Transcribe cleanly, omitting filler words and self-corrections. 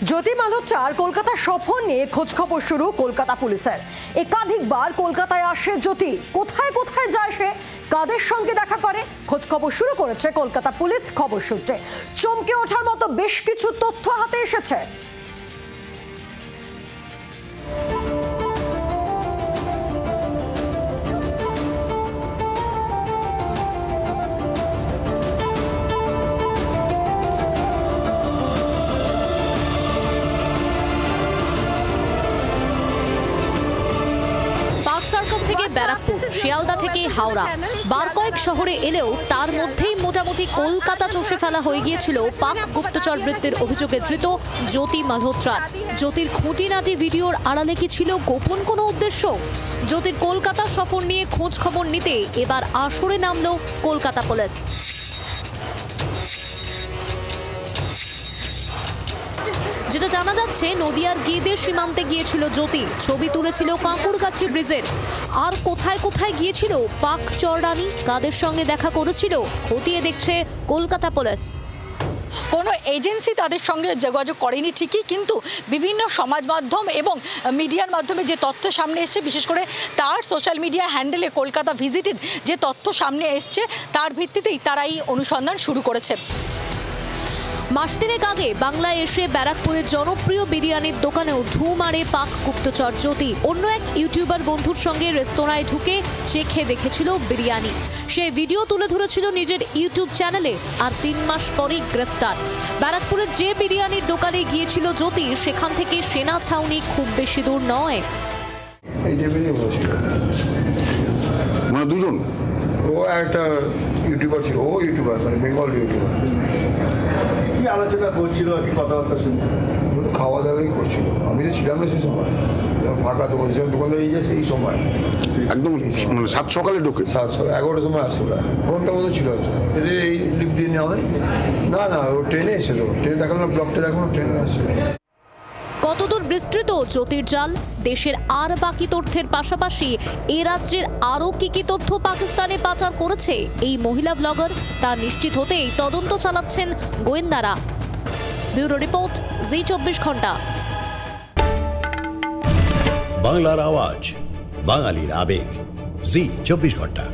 জ্যোতি মালহোত্রার কলকাতা সফর নিয়ে খোঁজখবর শুরু কলকাতা পুলিশের। একাধিকবার কলকাতায় আসে জ্যোতি, কোথায় কোথায় যায় সে, কাদের সঙ্গে দেখা করে, খোঁজখবর শুরু করেছে কলকাতা পুলিশ। খবর সূত্রে চমকে ওঠার মতো বেশ কিছু তথ্য হাতে এসেছে। সার্কাস থেকে ব্যারাকপুর, শিয়ালদা থেকে হাওড়া, বার কয়েক শহরে এলেও তার মধ্যেই মোটামুটি কলকাতা চষে ফেলা হয়ে গিয়েছিল পাক গুপ্তচর বৃত্তির অভিযোগে ধৃত জ্যোতি মালহোত্রার। জ্যোতির খুঁটিনাটি ভিডিওর আড়ালে কি ছিল গোপন কোনো উদ্দেশ্য? জ্যোতির কলকাতা সফর নিয়ে খোঁজ খবর নিতে এবার আসরে নামল কলকাতা পুলিশ। যেটা জানা যাচ্ছে, নদিয়ার গেদে সীমান্তে গিয়েছিল জ্যোতি, ছবি তুলেছিল কাঁকুড়গাছি ব্রিজের। আর কোথায় কোথায় গিয়েছিল পাক চররানি, কাদের সঙ্গে দেখা করেছিল খতিয়ে দেখছে কলকাতা পুলিশ। কোনো এজেন্সি তাদের সঙ্গে যোগাযোগ করেনি ঠিকই, কিন্তু বিভিন্ন সমাজ মাধ্যম এবং মিডিয়ার মাধ্যমে যে তথ্য সামনে এসছে, বিশেষ করে তার সোশ্যাল মিডিয়া হ্যান্ডেলে কলকাতা ভিজিটেড যে তথ্য সামনে এসছে, তার ভিত্তিতেই তারা এই অনুসন্ধান শুরু করেছে। মাস তিনেক আগে বাংলায় এসে ব্যারাকপুরের জনপ্রিয় বিরিয়ানির দোকানেও ঢু মারে পাক গুপ্তচর জ্যোতি। অন্য এক ইউটিউবার বন্ধুর সঙ্গে রেস্তোরাঁয় ঢুকে চেখে দেখেছিল বিরিয়ানি। সে ভিডিও তুলে ধরেছিল নিজের ইউটিউব চ্যানেলে। আর 3 মাস পরেই গ্রেফতার। ব্যারাকপুরের যে বিরিয়ানির দোকানে গিয়েছিল জ্যোতি, সেখান থেকে সেনা ছাউনি খুব বেশি দূর নয়। মানে দুজন, ও একটা ইউটিউবার ছিল, ও ইউটিউবার মানে বেঙ্গল ইউটিউবার। কি আলোচনা করছিল, কি কথাবার্তা শুনছিল? খাওয়া দাওয়াই করছিল। আমি তো ছিলাম না সেই সময়, ফাঁকা দোকান ছিলাম, দোকানে এই যে সেই সময় একদম মানে 7 সকালে ঢোকে, 11টার সময় আসে ওরা। ঘন্টা মতো ছিল এদের এই লিফট দিয়ে নেওয়া হয়। না ও ট্রেনে এসেছিল, ট্রেনে দেখানো ব্লকটা দেখানো, ট্রেনে আসছে। কতদূর বিস্তৃত জ্যোতির জাল? দেশের আর বাকি তথ্যের পাশাপাশি এ রাজ্যের আরও কি তথ্য পাকিস্তানে পাচার করেছে এই মহিলা ব্লগার, তা নিশ্চিত হতেই তদন্ত চালাচ্ছেন গোয়েন্দারা। ব্যুরো রিপোর্ট, জি 24 ঘন্টা। বাংলার আওয়াজ, বাঙালির আবেগ, জি 24 ঘন্টা।